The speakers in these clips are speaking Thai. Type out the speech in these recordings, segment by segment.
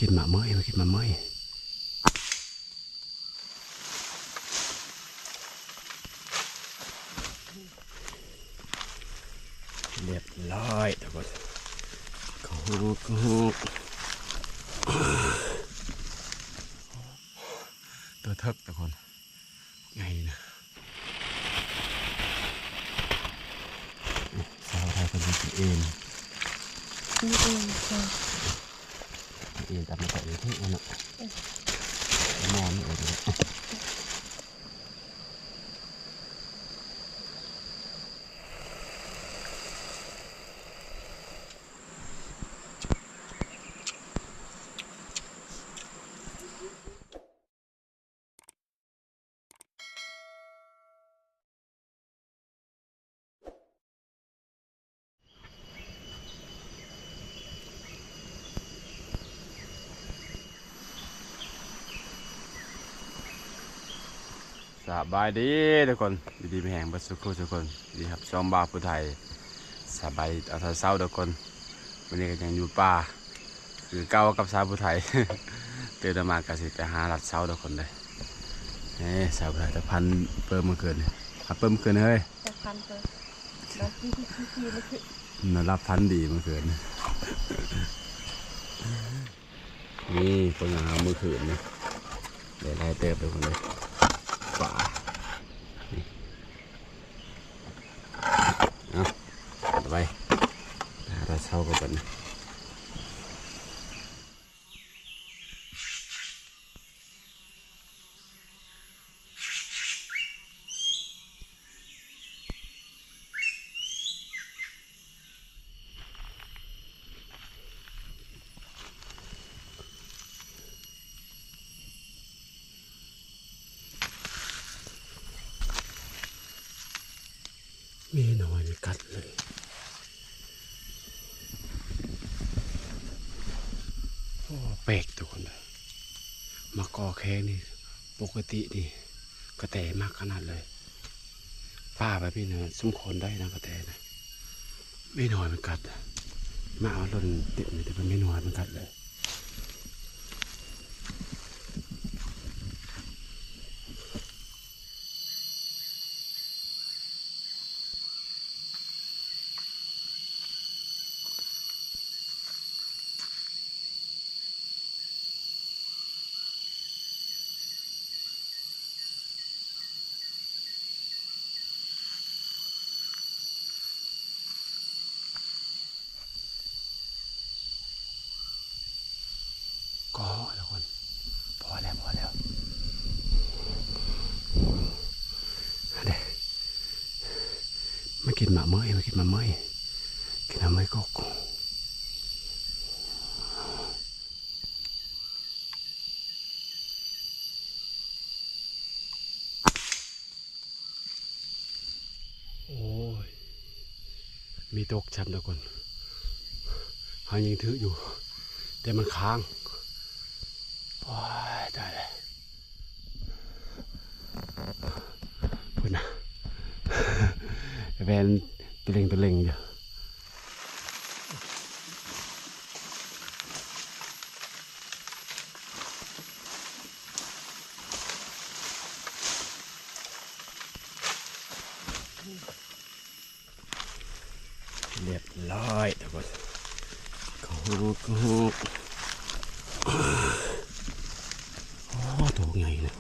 กินหมาเมยมากินหมาเมยเรียบร้อยทุกคนก็ตัวเทิกทุกคนไงนะสาวไทยคนนี้เองตามมาแต่ที่อันนั้นมองไม่ออกเลยสบายดีทุกคนดีๆไม่แห้งบัดสุขุทุกคนดีครับชมบ่าวผู้ไทยสบายเอาเศร้าทุกคนวันนี้ก็ยังอยู่ป่าคือเก้ากับสาวผู้ไทย เตือนมากระสิไปหาหลัดเศร้าทุกคนเลยนี่สาวผู้ไทยจะพันเปิ่มเมื่อคืนเปิ่มเมื่อคืนเฮ้ยจะพันเปิ่มน้ำที่ไม่คือนอนรับพันดีเมื่อคืนนี่เปิ่มหาเมื่อคืนนี่เดี๋ยวไล่เติบไปคนเลยป่าเอาไปเราเช่ากันนะมีหน่อยไม่กัดเลยโอ้เปกทุกคนเลยมากอแข้งนี่ปกตินี่กระแตมากขนาดเลยป้าไปพี่เนอะสมควรได้นะกระแตนะไม่หน่อยมันกัดมาเอาล่นติดนี่แต่มันไม่หน่อยมันกัดเลยก็ทุกคนพอแล้วเด็กไม่กินหมาเมยกินหมาเมยก็โอ้ยมีตกช้ำทุกคนหายังถืออยู่แต่มันค้างโอ้ยตายเลยพูดนะแวนตัวเล็งอยู่เรียบร้อยทุกคนก็โอ้ตัวใหญ่นะ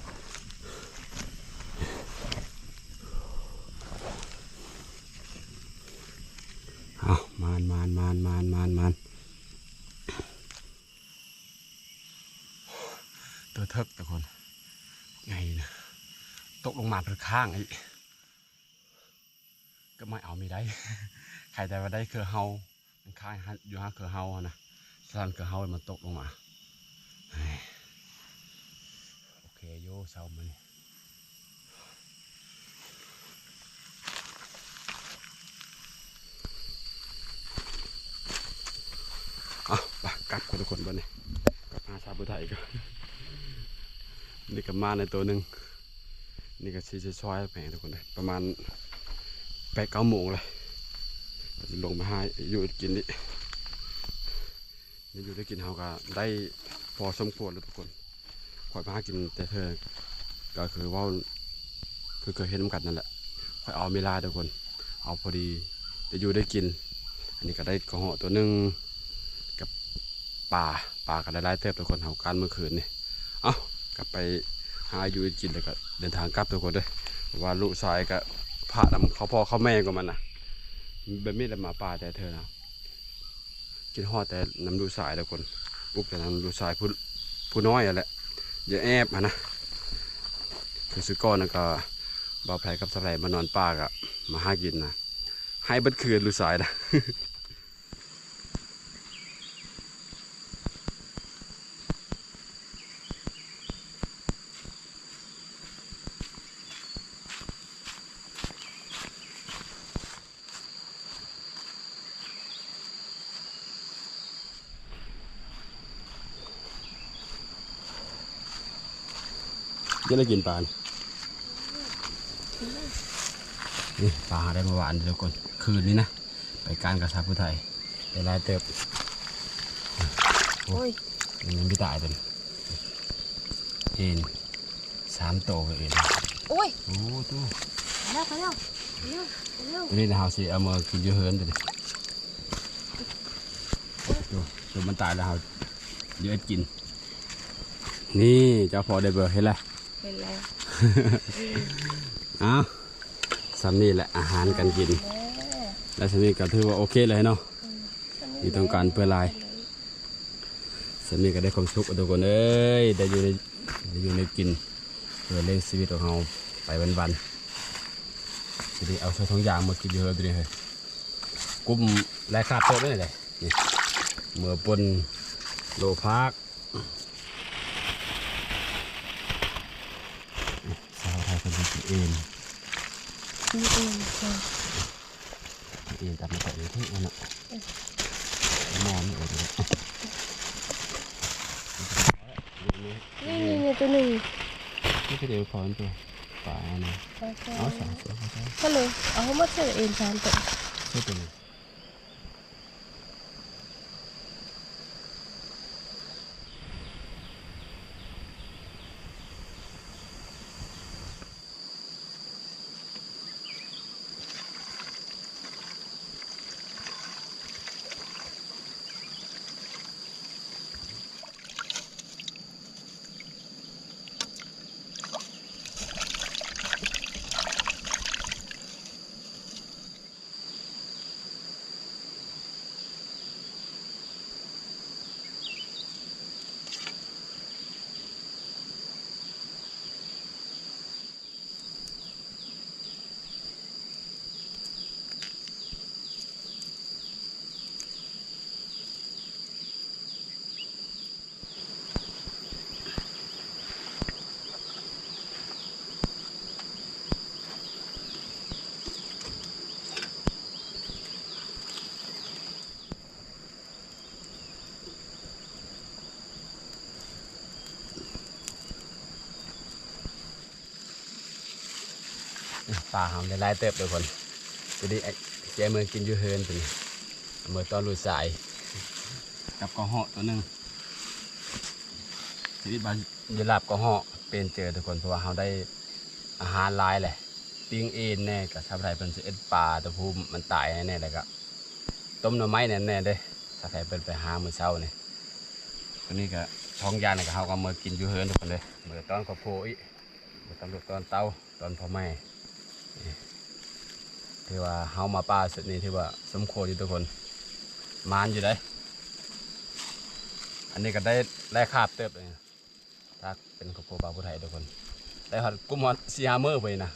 เอามานตัวเทิกทุกคนไงนะตกลงมาเป็นข้างไอ้ก็ไม่เอาไม่ได้ ใครแต่ว่าได้คือเฮามันข้างอยู่ฮะคือเฮานะสันคือเฮามันตกลงมาโอเคโย่เศร้ามันไปกลับทุกคนบ้านนี้กลับมาชาบุไทยก็นี่กับมาในตัวหนึ่งนี่ก็ชี้ช่วยแผงทุกคนเลยประมาณ8-9 โมงเลยจะลงมาให้อยู่กินนี่อยู่ได้กินเฮาก็ได้ พอสมควรแล้วทุกคนคอยมาหากินแต่เธอก็คือว่าคือเคยเห็นน้ำกัดนั่นแหละคอยเอาเวลาทุกคนเอาพอดีจะอยู่ได้กินอันนี้ก็ได้กระเหาะตัวหนึ่งกับป่าก็ได้ไล่เติบทุกคนเอาการเมื่อคืนนี่เอากลับไปหาอยู่กินแล้วก็เดินทางกลับทุกคนด้วยว่าลูกชายก็พานำเขาพ่อเขาแม่ก็มันนะแบบนี้แหละหมาป่าแต่เธอนะกินหอดแต่น้ำดูสายทุกคนปุ๊บแต่น้ำดูสายผู้น้อยอะแหละอย่าแอบนะคือซื้อก้อนแล้วก็บ่าวไผ่กับสะไหลมานอนป่าก็มาหากินนะให้เบัดคืนดูสายนะ จะได้กินปลานี่ปลาได้มาหวานทุกคนคืนนี้นะไปการกระชับผู้ไทยไปไล่เติบ โอ้ย มันไม่ตายตัวเอ็น3 โตเอ็น โอ้ย โอ้ตัว ไปแล้วตัวนี้นะเฮาสิเอามากินเยอะเฮินตัวนี้ตัวมันตายแล้วเฮาเยอะกินนี่เจ้าพอได้เบอร์เห็นแล้ว เป็นแล้ว อ้าวสำนี่แหละอาหารการกินและสำนี่ก็ถือว่าโอเคเลยเนาะที่ต้องการเพื่อลายสำนี่ก็ได้ความสุขทุกคนเอ้ยได้อยู่ในกินเพื่อเลี้ยงชีวิตของเราไปวันๆทีนี้เอาใส่ถุงยางมากินเยอะตัวนี้เลยกุ้มแลคาบเติมไม่ได้เลยนี่เมื่อปนโลพากสาวไทยคนกินเอง นี่เองใช่ เองตัดมาแต่งที่นั่นน่ะมองไม่ออกเลย นี่ตัวหนึ่ง นี่ก็เดี๋ยวพอนตัวป่านะเอาสองตัว ก็เลยเอามาเจอเอง3 ตัว ใช่ตัวนี้ป่าหอมได้ไล่เติบเลยคนตัวนี้แกมือกินยูเฮินตัวนี้มือตอนลุยสายกับกระเหาะตัวหนึ่งทีนี้บางยีราฟกระเหาะเป็นเจอทุกคนเพราะว่าเขาได้อาหารลายแหละปิ้งเอ็นแน่กับชาวไทยเป็นสิเอ็ดปลาตัวผู้มันตายแน่เลยก็ต้มหน่อไม้แน่ๆเด้ชาวไทยเป็นไปหามื้อเช้าเนี่ยตัวนี้ก็ท้องยานกับเขาก็มือกินยูเฮินทุกคนเลยมือตอนกระโพอีมือตอนลูกตอนเต้าตอนพ่อแม่ที่ว่าเฮามาป่าสุดนี้ที่ว่าสมโคอยู่ทุกคนมานอยู่ได้อันนี้ก็ได้คาบเติบเลยถ้าเป็นครอบครัวบ่าวผู้ไทยทุกคนได้หอดกุ้มหอด4-5 มื้อไปนะ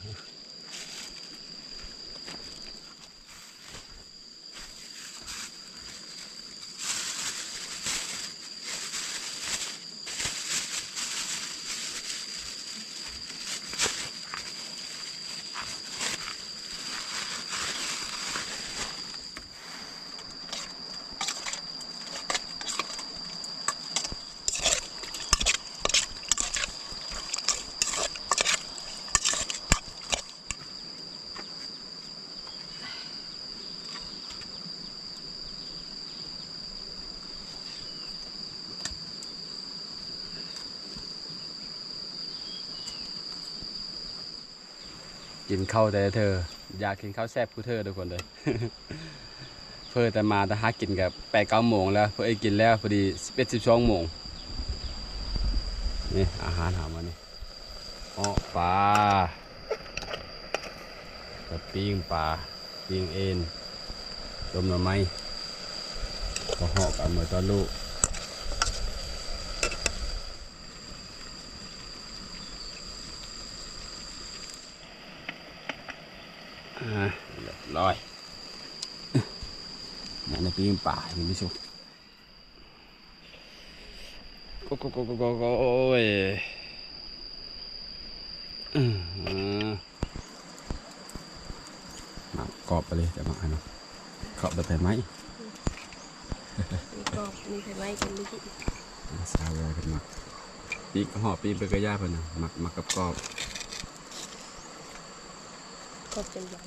กินข้าวแต่เธออยากกินข้าวแซ่บกูเธอทุกคนเลย เพื่อแต่มาแต่หากินกับ8-9 โมงแล้วเพื่อกินแล้วพอดี11-12 โมงนี่อาหารหามานี่อ้อปลากับปิ้งปลาปิ้งเอ็นต้มหน่อไม้ก็เหาะกันเมื่อตอนลูกเรียบร้อยนี่ในปิ้งปลาอย่างนี้สุกโอ้ยมากรอบไปเลยแต่มาอันนั้นกรอบแบบไหม มีกรอบมีไข่ไม้กันไม่กิน ซาเวลกันมาปีกห่อปีกเป็นกระยาเพิ่นน่ะหมักกับกรอบ กรอบจนใหญ่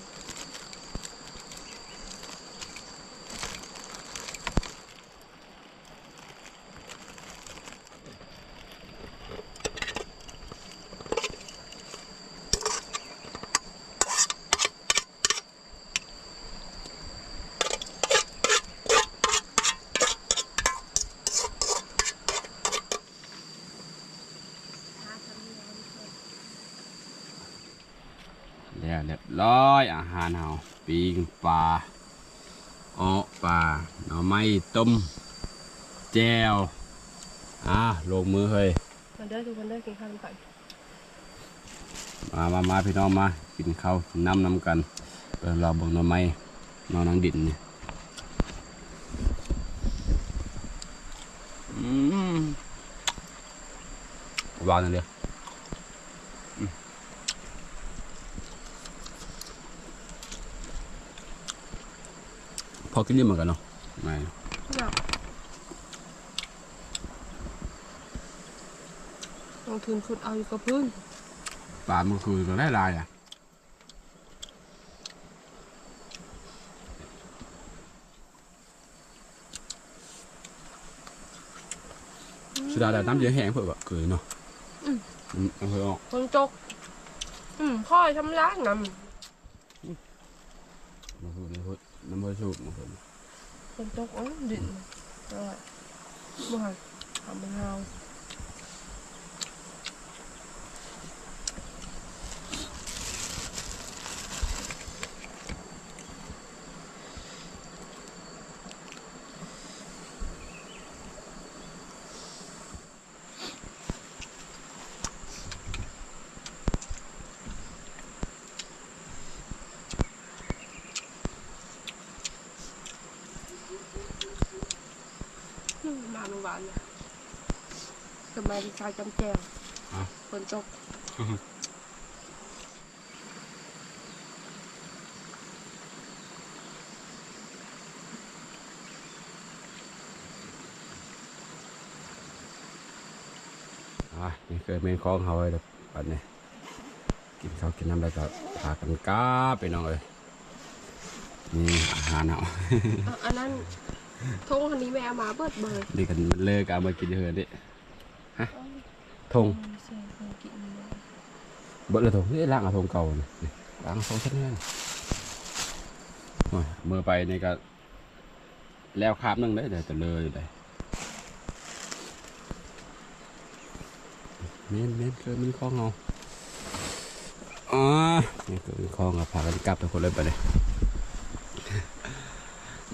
แล้วเรียบร้อยอาหารเฮาปีกปลาอ้อปลาหน่อไม้ต้มแจ่วลงมือเฮ้ย มาเด้อทุกคนเด้อกินข้าวกัน มาพี่น้องมากินข้าวกินน้ำกันเราเบิ่งหน่อไม้หน่อนางดินนี่วางนั่นเดียวพอกินนี่เหมือนกันเนาะไม่ อยากลงทุนขุดเอาอยู่กับพื้น ปลามันคือก็ได้ลายอ่ะสุดาแต่น้ำเยอะแห้งเพื่อแบบเกยเนาะเอาเพื่อออก คนจกพ่อทำร้านนำ มาพูดน้ำเพื่อสูบมาพูด คนจกดิ่นอร่อยบ่หันทำเป็นเฮามาโรงพยาบาลเนี่ยสมัยที่ชายจำแจวคนจก นี่เคยเมนคล้องเขาเลยแบบนี้กินข้าวกินน้ำแล้วก็พากันก้าไปน้องเลยนี่อาหารเอา อันนั้นทงคันนี้แม่เอามาเบิดเบิด นี่กันมันเลิกเอามากินเถอะดิฮะทงเบิดเลยทงนี่ล้างเอาทงเก่านี่ล้างทงชั้นนี้เมื่อไปนี่ก็แล้วคาบนึงได้แต่เลยอยู่เลยเม้นเคยมีคล้องเอานี่เคยมีคล้องเอาพากันกลับทุกคนเลยไปเลย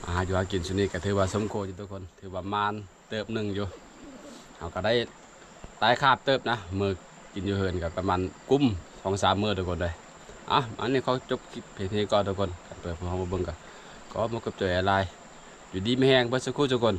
มาอยู่หากินชุดนี้ก็ถือว่าสมโคอยู่ทุกคนถือว่ามานเติบหนึ่งอยู่เขาก็ได้ตายคาบเติบนะมือกินอยู่เหินกับประมาณกุ้ม2-3 มื้อทุกคนเลยอันนี้เขาจบคลิปเพลงก่อนทุกคนเปิดพวกเขามาเบิ่งกันก็มากับเจออะไรอยู่ดีไม่แห้งเบิดสักครู่ทุกคน